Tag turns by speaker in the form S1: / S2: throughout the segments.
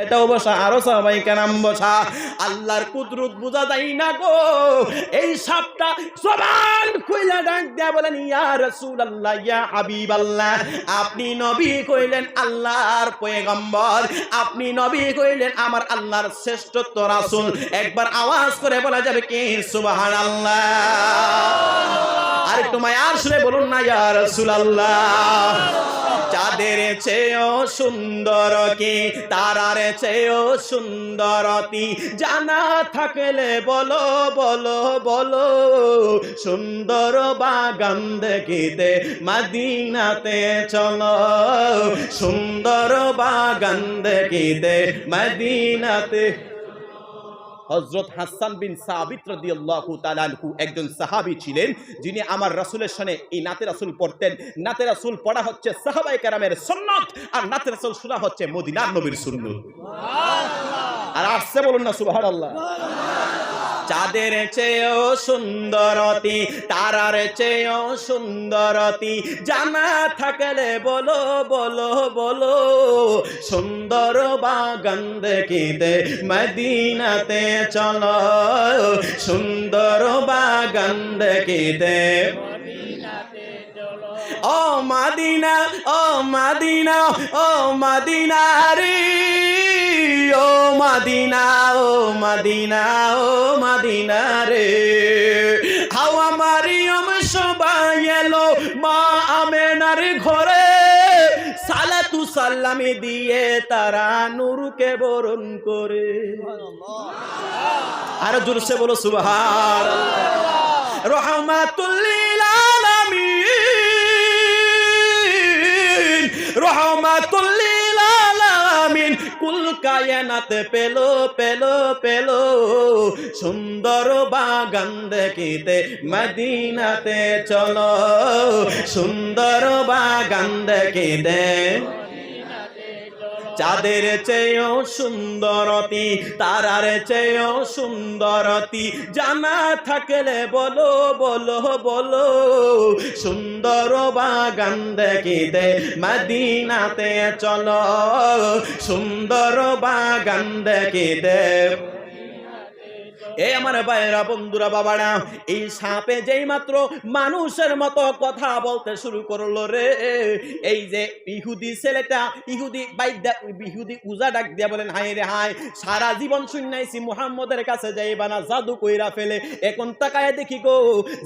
S1: এটাও বসা, আরো সাহাবায়ে কেরাম বসা। আল্লাহর কুদরত বুঝা যায় না গো। এই সাপটা জবান খুইলা ডাক দেয়া বলেন, ইয়া রাসূলুল্লাহ, ইয়া হাবিবাল্লাহ। আপনি নবী কইলেন আল্লাহর পয়গম্বর, আপনি নবী কইলেন আমার আল্লাহর শ্রেষ্ঠত্ব রাসূল। একবার আওয়াজ করে বলা যাবে কি সুবহানাল্লাহ? আর একটু মায়ার সুরে বলুন না, ইয়া রাসূলুল্লাহ। চাঁদের চেয়েও সুন্দর কি, তারার চেয়েও সুন্দরতি, জানা থাকলে বলো বলো বলো। সুন্দর বাগান দেখিতে মদিনাতে চলো, সুন্দর বাগান দেখিতে মদিনাতে। হযরত হাসান বিন সাবিত রাদিয়াল্লাহু তাআলা আনহু একজন সাহাবী ছিলেন, যিনি আমার রাসূলের শানে এই নাতে রাসূল পড়তেন। নাতে রাসূল পড়া হচ্ছে সাহাবায়ে কেরামের সুন্নাত, আর নাতে রাসূল শোনা হচ্ছে মদিনার নবীর সুন্নাত। সুবহানাল্লাহ। আর আসছে বলুন না সুবহানাল্লাহ। চাঁদের চেয়েও সুন্দরতি, তারার চেয়েও সুন্দরতি, জানা থাকলে বলো বলো বলো। সুন্দর বাগান দেখিতে মদিনাতে চলো, সুন্দর বাগান দেখিতে। ও মদিনা, ও মদিনা, ও মদিনা রে, ও মদিনা, ও মদিনা, ও মদিনা রে। হাওয়া মারিয়ম সবাই এলো মা আমেনার ঘরে, সালাতু সালামি দিয়ে তারা নূরকে বরণ করে। আর জোরসে বলো সুবহানাল্লাহ। রহমাতুল লিল আলামিন, রহমাতুল লিল আলামিন, কুল কায়নাত পেলো পেলো পেলো। সুন্দর বাগান দেখিতে মদিনাতে চলো, সুন্দর বাগান দেখিতে। চাঁদের চেয়েও সুন্দরতি, তারার চেয়েও সুন্দরতি, জানা থাকলে বলো বলো বলো। সুন্দর বাগান দেখিতে মদিনাতে চলো, সুন্দর বাগান দেখিতে। এই আমার ভাইরা, বন্ধুরা, বাবারা, এই সাপে যেই মাত্র মানুষের মতো কথা বলতে শুরু করলো রে, এই যে ইহুদি ছেলেটা, ইহুদি বাইদা, ইহুদি উজা ডাক দিয়া বলেন, হায় রে হায়, সারা জীবন শুনাইছি মুহাম্মদের কাছে যাইবা না, জাদু কইরা ফেলে। এখন তাকায় দেখি গো,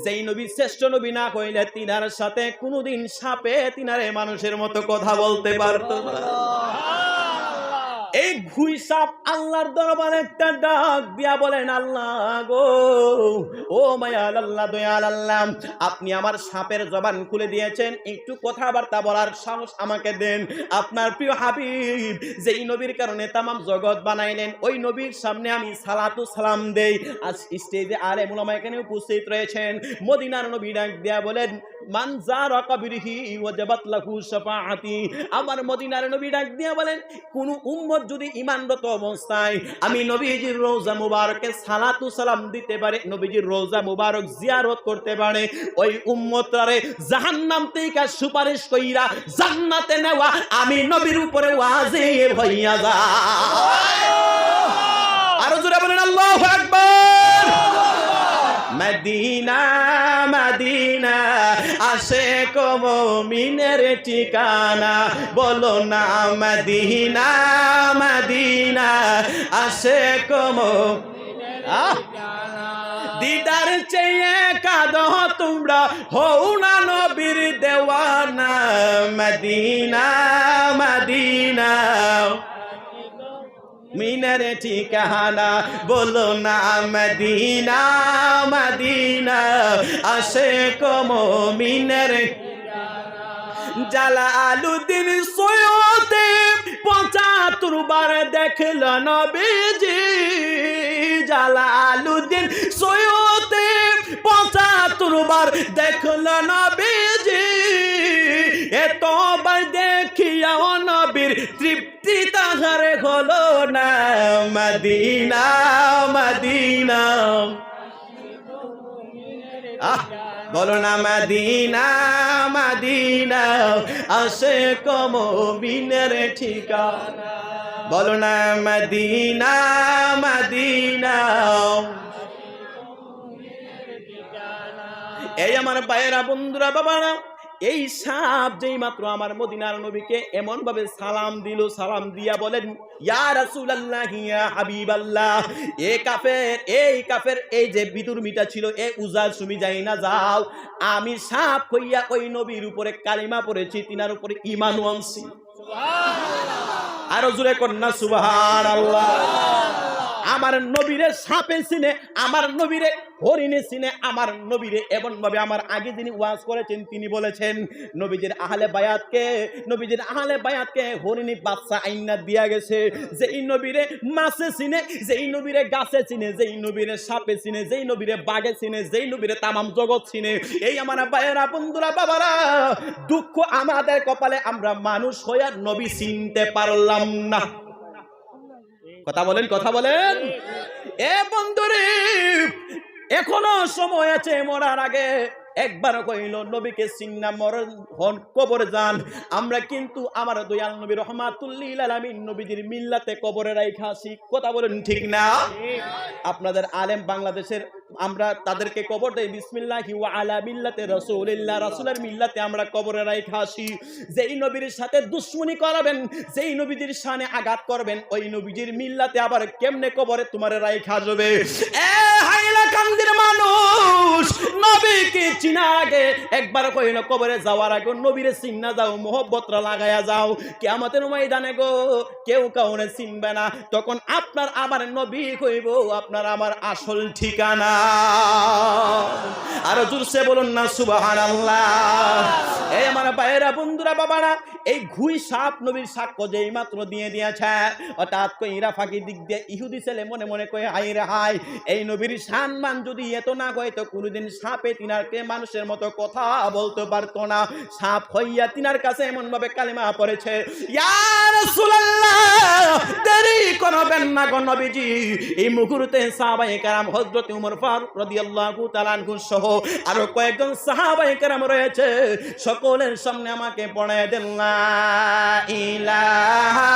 S1: যেই নবী শ্রেষ্ঠ নবী না কইলে তিনার সাথে কোনোদিন সাপে তিনারে মানুষের মতো কথা বলতে পারতো না। এই ঘুই সাপ আল্লাহর দরবারে একটা ডাক দিয়া বলেন, আল্লাহ গো, ও মায়াল আল্লাহ, দয়াল আল্লাহ, আপনি আমার সাপের জবান খুলে দিয়েছেন, একটু কথাবার্তা বলার সাহস আমাকে দেন। আপনার প্রিয় হাবিব যেই নবীর কারণে তামাম জগৎ বানাইলেন, ওই নবীর সামনে আমি সালাতু সালাম দেই। আজ স্টেজে আলেম উলামা এখানে উপস্থিত রয়েছেন। মদিনার নবী ডাক দিয়া বলেন, মান যারা কবরিহি ওয়াজাবাত লাহু শাফাআতি। আমার মদিনার নবী ডাক দিয়া বলেন, কোন উম্মত যদি ঈমানরত অবস্থায় আমি নবীজির রওজা মুবারকে সালাতু সালাম দিতে পারে, নবীজির রওজা মুবারক জিয়ারত করতে পারে, ওই উম্মতরে জাহান্নাম থেকে সুপারিশ কইরা জান্নাতে নেওয়া আমি নবীর উপরে ওয়াজিব হইয়া যায়। আরো জোরে বলেন আল্লাহু আকবার। মদিনা মদিনা আশিক মুমিনের ঠিকানা, বলো না মদিনা মদিনা আশিক মুমিনের ঠিকানা। দিদার চেয়ে কাঁদো তোমরা, হও না নবীর দেওয়ানা। মদিনা মদিনা মিনার ঠিকানা, বলো না মদিনা মদিনা আশিক মুমিনের। জালালউদ্দিন সৈয়দে ৭৫ বার দেখল নবীজি, জালালউদ্দিন সৈয়দে ৭৫ বার দেখল নবীজি। এতবার দেখিয়াও নবীর তৃপ্তি তাহার হলো না। মদিনা মদিনা, বলো না মদিনা মদিনা আশিক মুমিনের ঠিকানা। বলো না মদিনা মদিনা। এই আমার ভাইয়েরা বন্ধুরা বাবারা, এই সাপ যেই মাত্র আমার মদিনার নবীকে এমন ভাবে সালাম দিল, সালাম দিয়া বলেন ইয়া রাসূলুল্লাহ ইয়া হাবিবাল্লাহ। এই কাফের এই যে বিদুর্মিটা ছিল, এ উজাল তুমি যাই না যাও, আমি সাপ হইয়া ওই নবীর উপরে কালিমা পড়েছি, তিনার উপরে ঈমান আনছি। সুবহানাল্লাহ। আরো জোরে কন্যা সুবহানাল্লাহ। আমার নবীরে সাপে চিনে, আমার নবীরে হরিণে চিনে, আমার নবীরে এমন ভাবে আমার আগে যিনি ওয়াজ করেছেন তিনি বলেছেন নবীজির আহলে বায়াতকে হরিণী বাচ্চা আইনা দিয়া গেছে। যেই নবীরে মাছে চিনে, যেই নবীরে গাছে চিনে, যেই নবীরে সাপে চিনে, যেই নবীরে বাঘে চিনে, যেই নবীরে তামাম জগৎ চিনে। এই আমার ভাইয়েরা বন্ধুরা বাবারা, দুঃখ আমাদের কপালে, আমরা মানুষ হইয়া নবী চিনতে পারলাম না। কথা বলেন। এ বন্ধুরে, এখনো সময় আছে, মরার আগে একবার কইল নবীকে চিন্না মরণ হন কবরে যান। আমরা কিন্তু আমার দয়াল নবী রাহমাতুল লিল আলামিন নবীজির মিল্লাতে কবরে রাইখা আসি। কথা বলেন ঠিক না? আপনাদের আলেম বাংলাদেশের, আমরা তাদেরকে কবর দেই বিসমিল্লাহি ওয়া আলা মিল্লাতে রাসূলিল্লাহ, রাসূলের মিল্লাতে আমরা কবরে রাইখা আসি। যেই নবীর সাথে দুশমনি করাবেন, যেই নবীজির শানে আঘাত করবেন, ওই নবীজির মিল্লাতে আবার কেমনে কবরে তোমারে রাইখা যাবে? এ হাইলাকান্দির মানুষ, নবীকে চিনার আগে একবার কইল কবরে যাওয়ার আগে নবীরে চিন্না যাও, মোহব্বতরা লাগায়া যাও। কিয়ামতের ময়দানে গো কেউ কাউরে চিনবে না, তখন আপনার আমার নবী কইব আপনার আমার আসল ঠিকানা। আরো জোরসে বলুন না সুবহানাল্লাহ। এই আমার ভাইয়েরা বন্ধুরা বাবারা, এই ঘুই সাপ নবীর সাক্ষ্য যেই মাত্র দিয়ে দিয়েছে, হঠাৎ কইরা ফাঁকি দিক দিয়ে ইহুদি ছেলে মনে মনে কয়ে হাই রে হাই, এই নবীর সম্মান যদি এত না হয় তো কোনোদিন সাপে তিনারকে মানুষের মতো কথা বলতে পারতো না। সাপ হইয়া তিনার কাছে এমন ভাবে কালিমা পড়েছে, ইয়া রাসূলুল্লাহ দেরি করবেন না গো নবীজি। এই মুহূর্তে সাহাবায়ে কেরাম হযরত ওমর ফারুক রাদিয়াল্লাহু তাআলা আনহু সহ আরো কয়েকজন সাহাবায়ে কেরাম রয়েছে, সকলের সামনে আমাকে পড়ায় দেন লা ইলাহা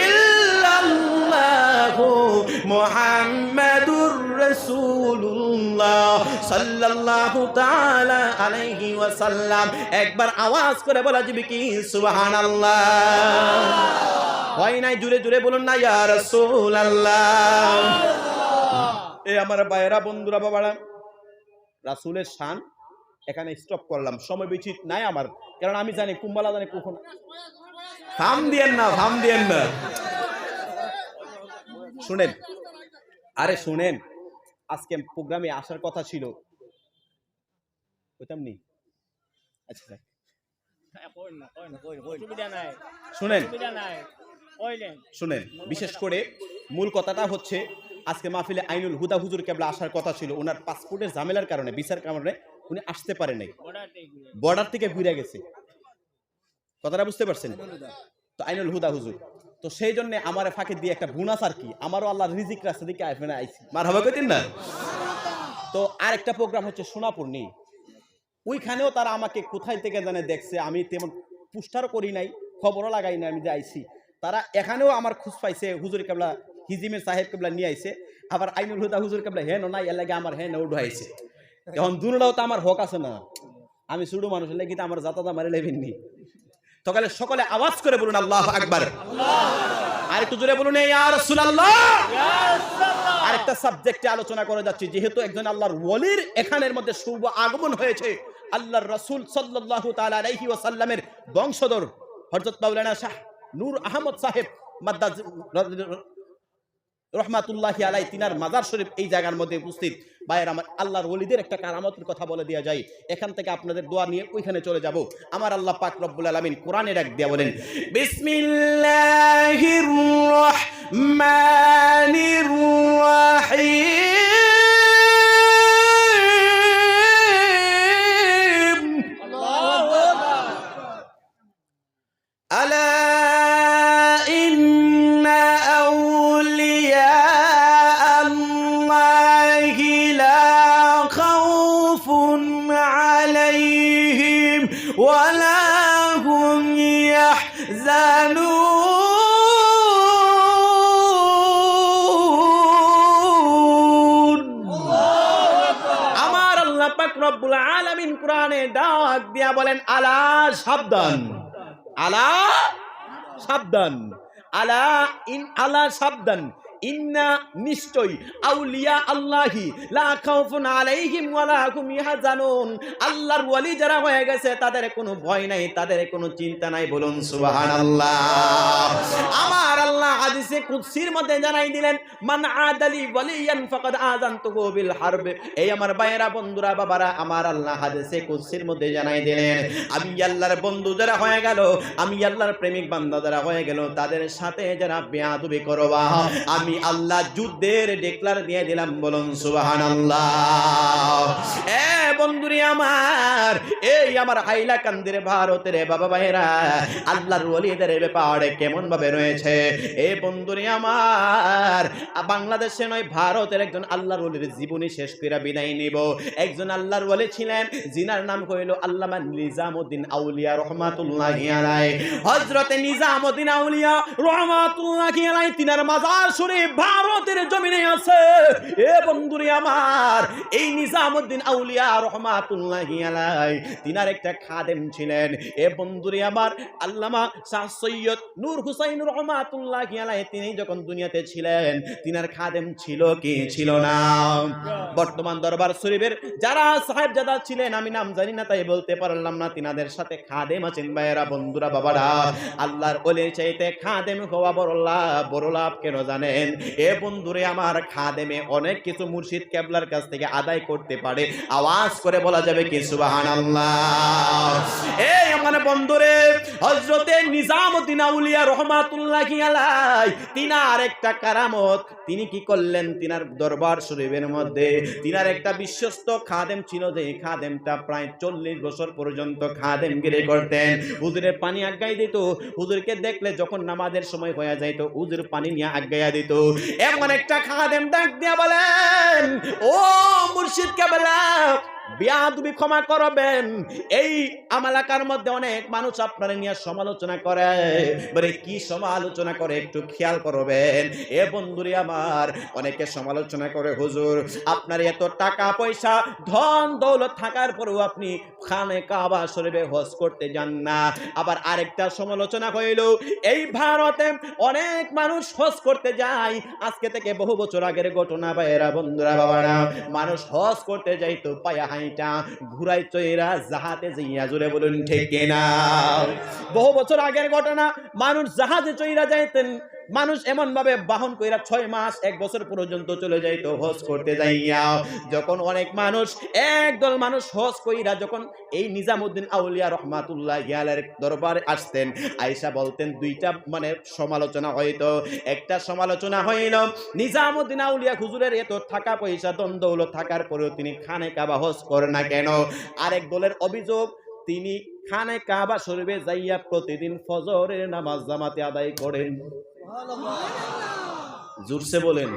S1: ইল্লাল্লাহু মুহাম্মাদুর রাসূলুল্লাহ সাল্লাল্লাহু তাআলা আলাইহি ওয়াসাল্লাম। একবার আওয়াজ করে বলা যাবে কি সুবহানাল্লাহ? হয় নাই? জুড়ে জুড়ে বলুন না ইয়া রাসূলুল্লাহ। এই আমার ভাইয়েরা বন্ধুরা বাবারা, রাসূলের শান এখানে স্টপ করলাম, সময় বেশি নাই আমার, কারণ আমি জানি কুম্বালা জানি কখন। থাম দিয়েন না। শুনেন, আরে শুনেন, আজকে প্রোগ্রামে আসার কথা ছিল, কইতাম নি? আচ্ছা শুনেন, বিশেষ করে মূল কথাটা হচ্ছে আজকে মাহফিলে আইনুল হুদা হুজুর কেবলা আসার কথা ছিল, ওনার পাসপোর্টের ঝামেলার কারণে, ভিসার কারণে উনি আসতে পারে নাই, বর্ডার থেকে ঘুরে গেছে। কথাটা বুঝতে পারছেন তো? আইনুল হুদা হুজুর তো সেই জন্য আমার ফাঁকে দিয়ে একটা বোনাস আর কি, আমারও আল্লাহ রিজিক রাস্তা দিকে আইফেনে আইছি, মারহাবা কইতেন না? তো আরেকটা প্রোগ্রাম হচ্ছে সোনাপুর নি, ওইখানেও তারা আমাকে কোথায় থেকে জানে দেখছে, আমি তেমন পুস্টারও করি নাই, খবরও লাগাই না, আমি যে আইছি। তারা এখানেও আমার খোঁজ পাইছে, হুজুর কেবলা হিজিমের সাহেব কেবলা নিয়ে আইছে, আবার আইনুল হুদা হুজুর কেবলা হেন নাই, এর লাগে আমার হেন উঠাইছে। এখন দুটাও তো আমার হক আছে না, আমি ছোট মানুষের লাগে আমার যাতায়াত মারে লেবেননি। তকালে সকলে আওয়াজ করে বলুন আল্লাহু আকবার। আর একটু জোরে বলুন ইয়া রাসূলুল্লাহ। আরেকটা সাবজেক্টে আলোচনা করে যাচ্ছি, যেহেতু একজন আল্লাহর ওলির এখানের মধ্যে শুভ আগমন হয়েছে, আল্লাহর রাসূল সাল্লাল্লাহু তাআলা আলাইহি ওয়াসাল্লামের বংশধর হযরত মাওলানা শাহ নূর আহমদ সাহেব মাদ্দাজ রহমাতুল্লাহি আলাই, তিনার মাজার শরীফ এই জায়গার মধ্যে উপস্থিত। ভাইয়ের আমার আল্লাহর ওলিদের একটা কারামতের কথা বলে দেওয়া যায়, এখান থেকে আপনাদের দোয়া নিয়ে ওইখানে চলে যাব। আমার আল্লাহ পাক রব্বুল আলামিন কোরআনে ডাক দিয়া বলেন, বিসমিল্লাহির রাহমানির রাহিম, আল্লাহু আকবার। আলা ولا هم يحزنون রব্বুল আলামিন কোরআনে ডাক দিয়া বলেন আলা সাবধান, আলা সাবধান, আলা আলা সাবধান, ইন্না নিশ্চয় আউলিয়া আল্লাহি লা খাউফুন আলাইহিম ওয়ালা হুম ইয়াহজানুন, আল্লাহর ওয়ালি যারা হয়ে গেছে তাদের কোনো ভয় নাই, তাদের কোনো চিন্তা নাই। বলুন সুবহানাল্লাহ। আমার আল্লাহ হাদিসে কুদসির মধ্যে জানাই দিলেন মান আদালি ওয়ালিয়ান ফাকাদ আযানতুহু বিল হারব। এই আমার ভাইয়েরা, বন্ধুরা, বাবারা, আমার আল্লাহ হাদিসে কুদসির মধ্যে জানাই দিলেন আমি আল্লাহর বন্ধু যারা হয়ে গেল, আমি আল্লাহর প্রেমিক বান্দা যারা হয়ে গেল, তাদের সাথে যারা বেয়াদবি করবা আমি আল্লাহ যুদ্ধের ডিক্লার দিয়ে দিলাম। বলুন সুবহানাল্লাহ। এ বন্ধুরি আমার, এই আমার হাইলাকান্দির ভারতের বাবা ভাইরা আল্লাহর ওলিদের ব্যাপারে কেমন ভাবে রয়েছে। এ বন্ধুরি আমার, বাংলাদেশে নয় ভারতের একজন আল্লাহর ওলির জীবনী শেষ করে বিদায় নিব। একজন আল্লাহর ওলি ছিলেন যিনার নাম হইল আল্লামা নিজামউদ্দিন আউলিয়া রহমাতুল্লাহি আলাইহি। হযরতে নিজামউদ্দিন আউলিয়া রহমাতুল্লাহি আলাইহি তিনার মাজার শরীফ ভারতের জমিনে আছে। এ বন্ধুরে আমার, এই নিজামউদ্দিন আউলিয়া রহমাতুল্লাহি আলাইহি তিনার একটা খাদেম ছিলেন। এ বন্ধুরে আমার, আল্লামা শাহ সৈয়দ নূর হুসাইন রহমাতুল্লাহি আলাইহি তিনি যখন দুনিয়াতে ছিলেন তিনার খাদেম ছিল কি ছিল না? বর্তমান দরবার শরীফের যারা সাহেবজাদা ছিলেন আমি নাম জানি না তাই বলতে পারলাম না, তিনাদের সাথে খাদেম আছেন। ভাইয়েরা, বন্ধুরা, বাবারা, আল্লাহর ওলির চাইতে খাদেম হওয়া বড় লাভ কেন জানেন? এ বন্ধুরে আমার, খাদেমে অনেক কিছু মুর্শিদ কেবলার কাছ থেকে আদায় করতে পারে। আওয়াজ করে বলা যাবে কি সুবহানাল্লাহ। এই আমার বন্ধুরে, হযরতে নিজামউদ্দিন আউলিয়া রহমাতুল্লাহি আলাইহি তিনার একটা কারামত, তিনি কি করলেন? তিনার দরবার শরীফের মধ্যে তিনার একটা বিশ্বস্ত খাদেম ছিল, যে খাদেমটা প্রায় 40 বছর পর্যন্ত খাদেমগিরি করতেন। হুজুরের পানি আজ্ঞাই দিত, হুজুরকে দেখলে যখন নামাজের সময় হয়ে যাইতো হুজুর পানি নিয়ে আজ্ঞাইয়া দিত। এমন একটা খাদেম ডাক দিয়া বলেন, ও মুর্শিদ কেবলা, বেয়াদবি ক্ষমা করবেন। এই আমালাকার মধ্যে অনেক মানুষ আপনারা নিয়ে সমালোচনা করে, বলে কি সমালোচনা করে একটু খেয়াল করবেন। এ বন্ধুরি আমার, অনেকে সমালোচনা করে হুজুর আপনার এত টাকা পয়সা ধন দৌলত থাকার পরেও আপনি খানে কাবা শরীফে হজ করতে যান না। আবার আরেকটা সমালোচনা হইল এই ভারতে অনেক মানুষ হজ করতে যায়। আজকে থেকে বহু বছর আগের ঘটনা ভাইয়েরা, বন্ধুরা, বাবারা, মানুষ হজ করতে যাইতো পায়া হাইটা, ঘুরাই চইরা জাহাজে যাইয়া, জোরে বলুন ঠিক কিনা? বহু বছর আগের ঘটনা, মানুষ জাহাজে চইরা যাইতেন। মানুষ এমন ভাবে বাহন কইরা 6 মাস 1 বছর পর্যন্ত চলে যাইতো হজ করতে যাইয়া। যখন অনেক মানুষ, একদল মানুষ হজ কইরা যখন এই নিজামউদ্দিন আউলিয়া রহমাতুল্লাহি আলাইহির দরবারে আসতেন, আয়েশা বলতেন দুইটা মানে সমালোচনা হইতো। একটা সমালোচনা হইল নিজামউদ্দিন আউলিয়া হুজুরের এত টাকা পয়সা ধন দৌলত থাকার পরেও তিনি খানে কাবা হজ করেন না কেন? আরেক দলের অভিযোগ তিনি খানে কাবা শরীফে যাইয়া প্রতিদিন ফজরের নামাজ জামাতে আদায় করেন। জোরসে বলেন।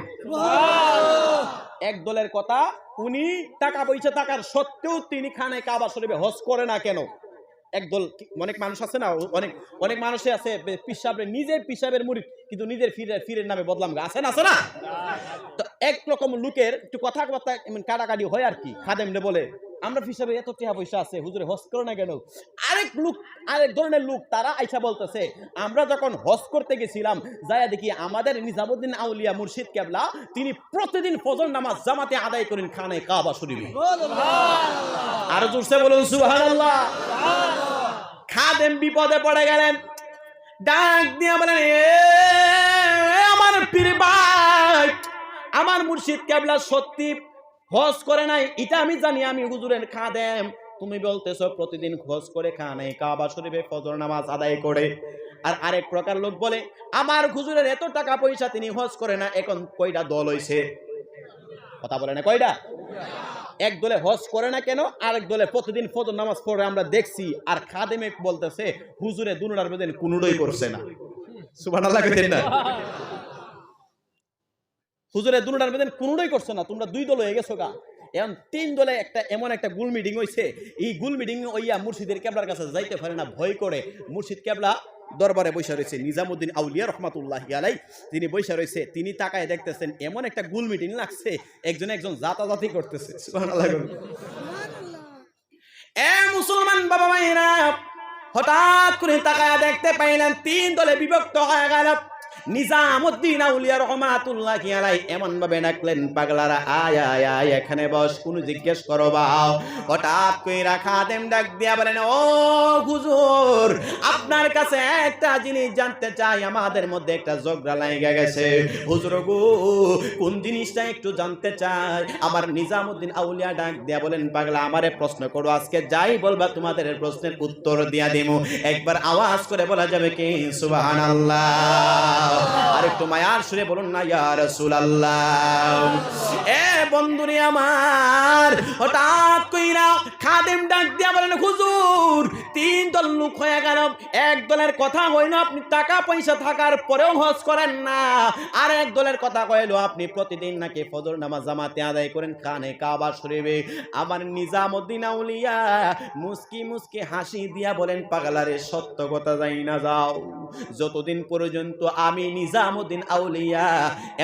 S1: এক দলের কথা, উনি টাকা পয়সা থাকার সত্ত্বেও তিনি খানে কাবা শরীফে হজ করে না কেন? একদল, অনেক মানুষ আছে না, অনেক মানুষে আছে পিসাবের, নিজের পিসাবের মুরিদ কিন্তু নিজের ফিরের নামে বদলাম আছে না, আছে না? তো এক রকম লোকের একটু কথাবার্তা কাটাকাটি হয় আর কি। খাদেমরে বলে আমরা হিসাবে এত টাকা পয়সা আছে, হুজুরে হজ করে না কেন? আরেক ধরনের লোক তারা আইসা বলতেছে আমরা যখন হজ করতে গেছিলাম যায়া দেখি আমাদের নিজামউদ্দিন আউলিয়া মুর্শিদ কেবলা তিনি প্রতিদিন ফজর নামাজ জামাতে আদায় করেন খানে কাবা শরীফে। আর জোরসে বলুন সুবহানাল্লাহ। খাদেম বিপদে পড়ে গেলেন, ডাক দিয়ে বলেন, আমার পীর ভাই, আমার মুর্শিদ কেবলা সত্যি হজ করে নাই, এটা আমি জানি, আমি হুজুরের খাদেম। তুমি বলতেছো প্রতিদিন হজ করে খানে কাবা শরীফে ফজর নামাজ আদায় করে। আর আরেক প্রকার লোক বলে আমার হুজুরের এত টাকা পয়সা তিনি হজ করে না। এখন কয়টা দল হইছে? কথা বলে না কয়টা? এক দলে হজ করে না কেন, আরেক দলে প্রতিদিন ফজর নামাজ পড়ে আমরা দেখছি। আর খাদেমে বলতেছে হুজুরে দুনোটার মধ্যে কোনোটাই করছে না। সুবহানাল্লাহ কইতেন না? হুজুরে দুনোটার মধ্যে কোনোটাই করছে না। তোমরা দুই দল হয়ে গেছো গা। এখন 3 দলে একটা এমন একটা গুল মিটিং হইছে, এই গুল মিটিং ওইয়া মুর্শিদের কেবলার কাছে যাইতে পারে না, ভয় করে। মুর্শিদ কেবলা দরবারে বসে রয়েছে, নিজামউদ্দিন আউলিয়া রহমাতুল্লাহি আলাইহি তিনি বসে রয়েছে। তিনি তাকায় দেখতেছেন এমন একটা গুল মিটিং লাগছে, একজন জাতাজাতি করতেছে। সুবহানাল্লাহ। মুসলমান বাবা মায়েরা, হঠাৎ করে তাকায়া দেখতে পাইলেন 3 দলে বিভক্ত হয়ে গেল। নিজামউদ্দিন আউলিয়া রহমাতুল্লাহি আলাইহি এমন ভাবে ডাকলেন, পাগলারা আয় আয় আয় এখানে বস, কোন জিজ্ঞেস করো বাও। হঠাৎ কইরা খাদেম ডাক দিয়া বলেন, ও হুজুর, আপনার কাছে একটা জিনিস জানতে চাই, আমাদের মধ্যে একটা ঝগড়া লাগা গেছে হুজুর গো, কোন জিনিসটা একটু জানতে চাই। আমার নিজামউদ্দিন আউলিয়া ডাক দিয়া বলেন, পাগলা আমারে প্রশ্ন করো, আজকে যাই বলবা তোমাদের প্রশ্নের উত্তর দিয়া দিমু। একবার আওয়াজ করে বলা যাবে কি সুবহানাল্লাহ? আর একটু মায়ার সুরে বলুন না ইয়া রাসূলুল্লাহ। এ বন্ধুরে আমার, হঠাৎ কইরা খাদেম ডাক দিয়া বলেন, হুজুর 3 দল লোক হয়ে গেল। এক দলের কথা হইল আপনি টাকা পয়সা থাকার পরেও হজ করেন না, আর এক দলের কথা কইলো আপনি প্রতিদিন নাকি ফজর নামাজ জামাতে আদায় করেন খানে কাবা শরীফে। আমার নিজামউদ্দিন আউলিয়া মুস্কি মুস্কি হাসি দিয়া বলেন, পাগলারে সত্য কথা যাই না যাও, যতদিন পর্যন্ত আমি নিজামউদ্দিন আউলিয়া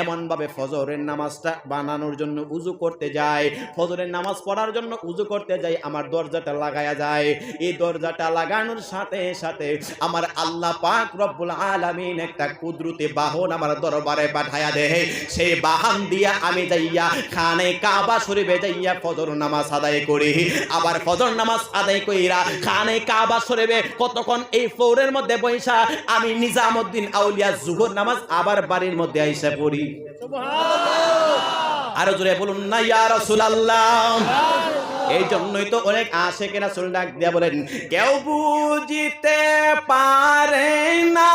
S1: এমন ভাবে ফজরের নামাজটা বানানোর জন্য উযু করতে যাই, ফজরের নামাজ পড়ার জন্য উযু করতে যাই, আমার দরজাটা লাগায়া যায়। এই দরজাটা লাগানোর সাথে সাথে আমার আল্লাহ পাক রব্বুল আলামিন একটা কুদরতি বাহন আমার দরবারে পাঠায়া দেয়। সেই বাহন দিয়া আমি যাইয়া খানে কাবা শরীফে যাইয়া ফজর নামাজ আদায় করি। আবার ফজর নামাজ আদায় কইরা খানে কাবা শরীফে কতক্ষণ এই ফ্লোরের মধ্যে বইসা আমি নিজামউদ্দিন আউলিয়া জুহর নামাজ আবার বাড়ির মধ্যে আইসা পড়ি। সুবহানাল্লাহ। আরো জোরে বলুন না ইয়া রাসূলুল্লাহ। এই জন্যই তো অনেক আশিকে রাসূল ডাক দিয়া বলেন, কেউ বুঝিতে পারে না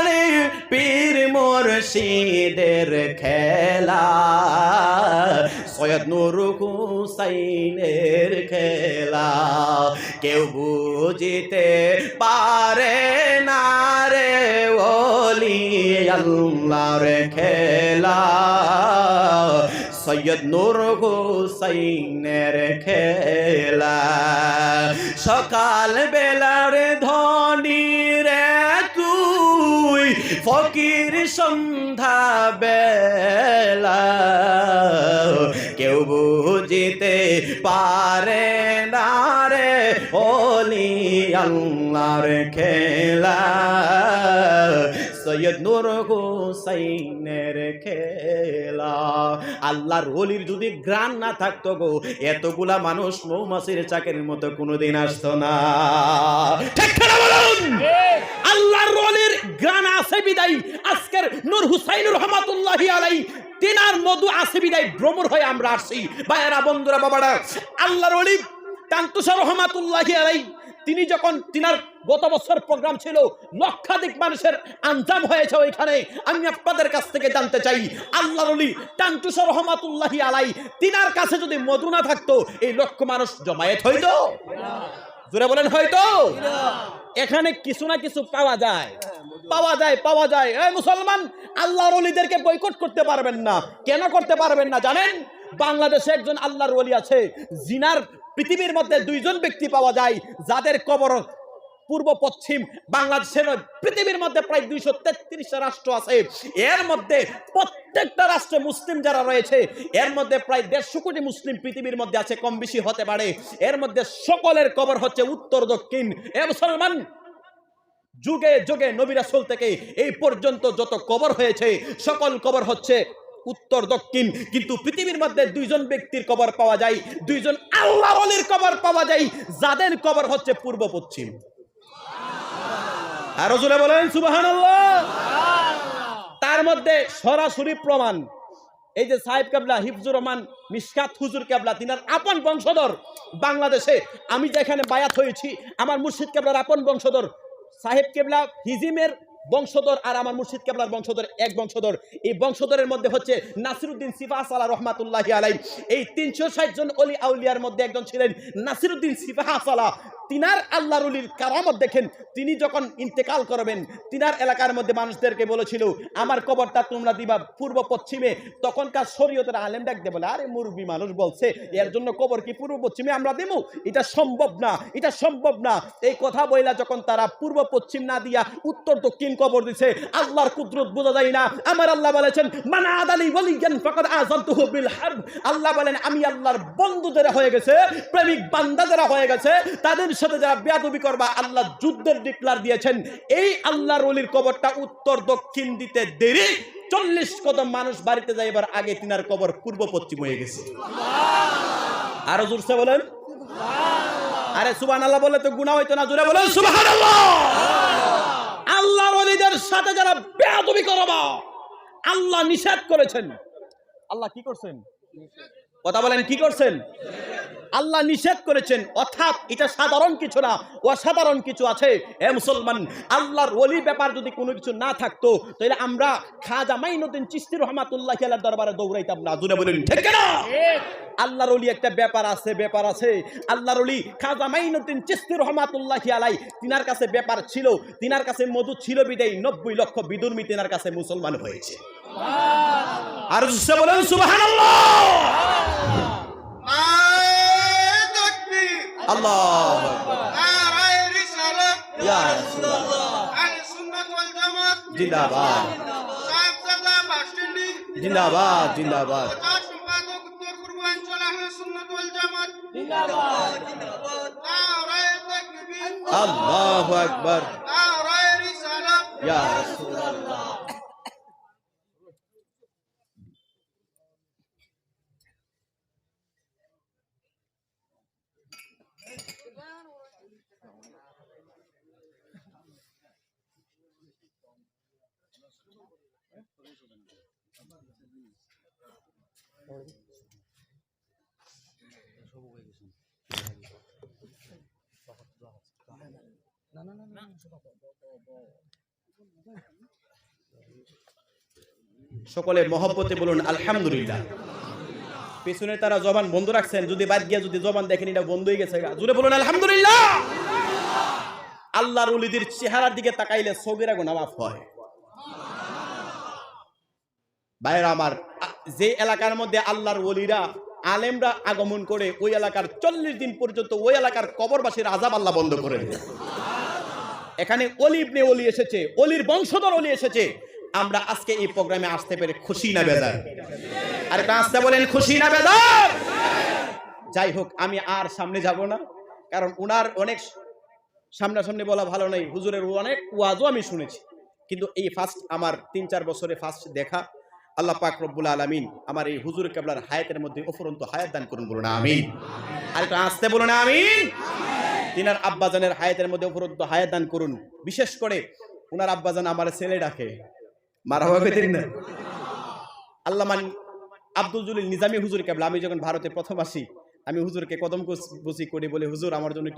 S1: রে পীর মুর্শিদের খেলা, সৈয়দ নূর হুসাইনের খেলা। কেউ বুঝিতে পারে না রে ওলি আল্লাহর খেলা, সৈয়দ নূর হুসাইনের খেলা। সকাল বেলার ধনী রে তুই, ফকির সন্ধ্যা বেলা, কেউ বুঝিতে পারে না রে ওলি আল্লাহর খেলা, সৈয়দ নূর হুসাইনের খেলা। আল্লাহর ওলির যদি গ্রান না থাকতো গো, এতগুলা মানুষ মৌমাছির চাকের মতো কোনোদিন আসতো না। ঠিক না বলুন? আল্লাহর ওলির গ্রান আছে বিদায় আজকের নূর হুসাইন রহমাতুল্লাহি আলাইহি তিনার মধু আছে বিদায় ভ্রমর হয়ে আমরা আসছি। ভাইয়েরা বন্ধুরা বাবারা, আল্লাহর ওলি তান্তুসা রহমাতুল্লাহি আলাইহি তিনি যখন তিনার গত বছর প্রোগ্রাম ছিল, লক্ষাধিক মানুষের আঞ্জাম হয়েছে ওইখানে। আমি আপনাদের কাছ থেকে জানতে চাই, আল্লাহর ওলি তান্তুসা রহমাতুল্লাহি আলাইহি তিনার কাছে যদি মধু না থাকতো, এই লক্ষ মানুষ জমায়েত হইতো? জোরে বলেন হয়তো। এখানে কিছু না কিছু পাওয়া যায়, পাওয়া যায়, পাওয়া যায়। এই মুসলমান, আল্লাহর ওলিদেরকে বয়কট করতে পারবেন না। কেন করতে পারবেন না জানেন? বাংলাদেশে একজন আল্লাহর ওলি আছে, জিনার পৃথিবীর মধ্যে 2 জন ব্যক্তি পাওয়া যায় যাদের কবর পূর্ব পশ্চিম বাংলাদেশের পৃথিবীর মধ্যে প্রায় 233টা রাষ্ট্র আছে। এর মধ্যে প্রত্যেকটা রাষ্ট্রে মুসলিম যারা রয়েছে, এর মধ্যে প্রায় 150 কোটি মুসলিম পৃথিবীর মধ্যে আছে, কম বেশি হতে পারে। এর মধ্যে সকলের কবর হচ্ছে উত্তর দক্ষিণ। এ মুসলমান, যুগে যুগে নবী রাসূল থেকে এই পর্যন্ত যত কবর হয়েছে, সকল কবর হচ্ছে উত্তর দক্ষিণ। কিন্তু পৃথিবীর মধ্যে 2 জন ব্যক্তির কবর পাওয়া যায়, 2 জন আল্লাহর ওলির কবর পাওয়া যায়, যাদের কবর হচ্ছে পূর্ব পশ্চিম। আর রাসূল বলেন সুবহানাল্লাহ। তার মধ্যে সরাসরি প্রমাণ, এই যে সাহেব কেবলা হিফজুর রহমান মিশকাত হুজুর কেবলা, তিনার আপন বংশধর। বাংলাদেশে আমি যেখানে বায়াত হয়েছি, আমার মুর্শিদ কেবলার আপন বংশধর সাহেব কেবলা হিজিমের বংশধর, আর আমার মুর্শিদ কেবলার বংশধর এক বংশধর। এই বংশধরের মধ্যে হচ্ছে নাসিরউদ্দিন সিফাহাসালা রহমাতুল্লাহি আলাইহি। এই 360 জন ওলি আউলিয়ার মধ্যে একজন ছিলেন নাসিরউদ্দিন সিফাহাসালা। তিনার আল্লাহর ওলির কারামত দেখেন। তিনি যখন ইন্তেকাল করবেন, তিনার এলাকার মধ্যে মানুষদেরকে বলেছিল, আমার কবরটা তোমরা দিবা পূর্ব পশ্চিমে। তখনকার শরীয়তের আলেম ডাকতে বলে, আরে মুরব্বী মানুষ বলছে, এর জন্য কবর কি পূর্ব পশ্চিমে আমরা দেবো? এটা সম্ভব না, এটা সম্ভব না। এই কথা বইলা যখন তারা পূর্ব পশ্চিম না দিয়া উত্তর দক্ষিণ কবর দিছে, আল্লাহর কুদরত বোঝা যায় না। আমার আল্লাহ বলেছেন, মান আদালি ওয়ালিয়ান ফাকাদ আযানতুহু বিল হারব। আল্লাহ বলেন, আমি আল্লাহর বন্ধু যারা হয়ে গেছে, প্রেমিক বান্দা যারা হয়ে গেছে, তাদের সাথে যারা বেয়াদবি করবা আল্লাহ যুদ্ধের ডিক্লার দিয়েছেন। এই আল্লাহর ওলির কবরটা উত্তর দক্ষিণ দিতে দেরি, 40 কদম মানুষ বাড়িতে যাইবার আগে তিনার কবর পূর্ব পশ্চিম হয়ে গেছে। আরো জোরসে বলেন আরে সুবহানাল্লাহ বলে তো গুনাহ হইতো না, জোরে বলেন সুবহানাল্লাহ। আল্লাহর ওলিদের সাথে যারা বেয়াদবি করবা আল্লাহ নিষেধ করেছেন। আল্লাহ কি করছেন? কথা বলেন কি করছেন? আল্লাহ নিষেধ করেছেন। অর্থাৎ এটা সাধারণ কিছু না, অসাধারণ কিছু আছে। এ মুসলমান, আল্লাহর ওলি ব্যাপার যদি কোনো কিছু না থাকতো তাহলে আমরা খাজা মাইনুদ্দিন চিশতি রাহমাতুল্লাহ আলাইহির দরবারে দৌড়াইতাম না। জোরে বলেন ঠিক না? আল্লাহর ওলি একটা ব্যাপার আছে, ব্যাপার আছে। আল্লাহর ওলি খাজা মাইনুদ্দিন চিশতি রাহমাতুল্লাহ আলাইহি, তিনার কাছে ব্যাপার ছিল, তিনার কাছে মধু ছিল বিদায় 90 লক্ষ বিধর্মী তিনার কাছে মুসলমান হয়েছে। আর জোরে বলেন সুবহানাল্লাহ। আল্লাহু আকবার। নারায়ে রিসালাত ইয়া রাসূলুল্লাহ। আহলে সুন্নাত ওয়াল জামাত জিন্দাবাদ। সাহেবজাদা বাসিন্দি জিন্দাবাদ জিন্দাবাদ। সম্পাদক উত্তর পূর্বাঞ্চল আহলে সুন্নাত ওয়াল জামাত জিন্দাবাদ জিন্দাবাদ। নারায়ে তাকবীর আল্লাহু আকবার। নারায়ে রিসালাত ইয়া রাসূলুল্লাহ। সকলে মহব্বতে বলুন আলহামদুলিল্লাহ। পেছনে তারা জবান বন্ধ রাখছেন, যদি বাদ গিয়া যদি জবান দেখেন এটা বন্ধ হয়ে গেছে, জোরে বলুন আলহামদুলিল্লাহ। আল্লাহর ওলিদের চেহারার দিকে তাকাইলে সগীরা গুনাহ মাফ হয়। ভাইরা আমার, যে এলাকার মধ্যে আল্লাহর ওলিরা আলেমরা আগমন করে ওই এলাকার 40 দিন পর্যন্ত ওই এলাকার কবরবাসীর আযাব আল্লাহ বন্ধ করে দেয়। এখানে ওলি ইবনে ওলি এসেছে, ওলির বংশধর ওলি এসেছে। আমরা আজকে এই প্রোগ্রামে আসতে পেরে খুশি না বেজার? আর এটা আসতে বলেন খুশি না বেজার? যাই হোক, আমি আর সামনে যাব না, কারণ উনার অনেক সামনাসামনি বলা ভালো নাই। হুজুরের অনেক ওয়াজও আমি শুনেছি, কিন্তু এই ফার্স্ট আমার 3-4 বছরে ফার্স্ট দেখা। আল্লাহ পাক রব্বুল আলামিন আমার এই হুজুর কেবলার হায়াতের মধ্যে অফুরন্ত হায়াত দান করুন, বলুন আমিন। আর এটা আসতে বলুন আমিন। তিনার আব্বাজানের হায়াতের মধ্যে অফুরন্ত হায়াত দান করুন। বিশেষ করে উনার আব্বাজান আমার ছেলে ডাকে, মারহাবা কইতেন না? আল্লামা আব্দুল জলিল নিজামী হুজুর কেবলা, আমি যখন ভারতে প্রথম আসি আমি হুজুরকে কদম বসি করে বলে, হুজুর আমার জন্য একটু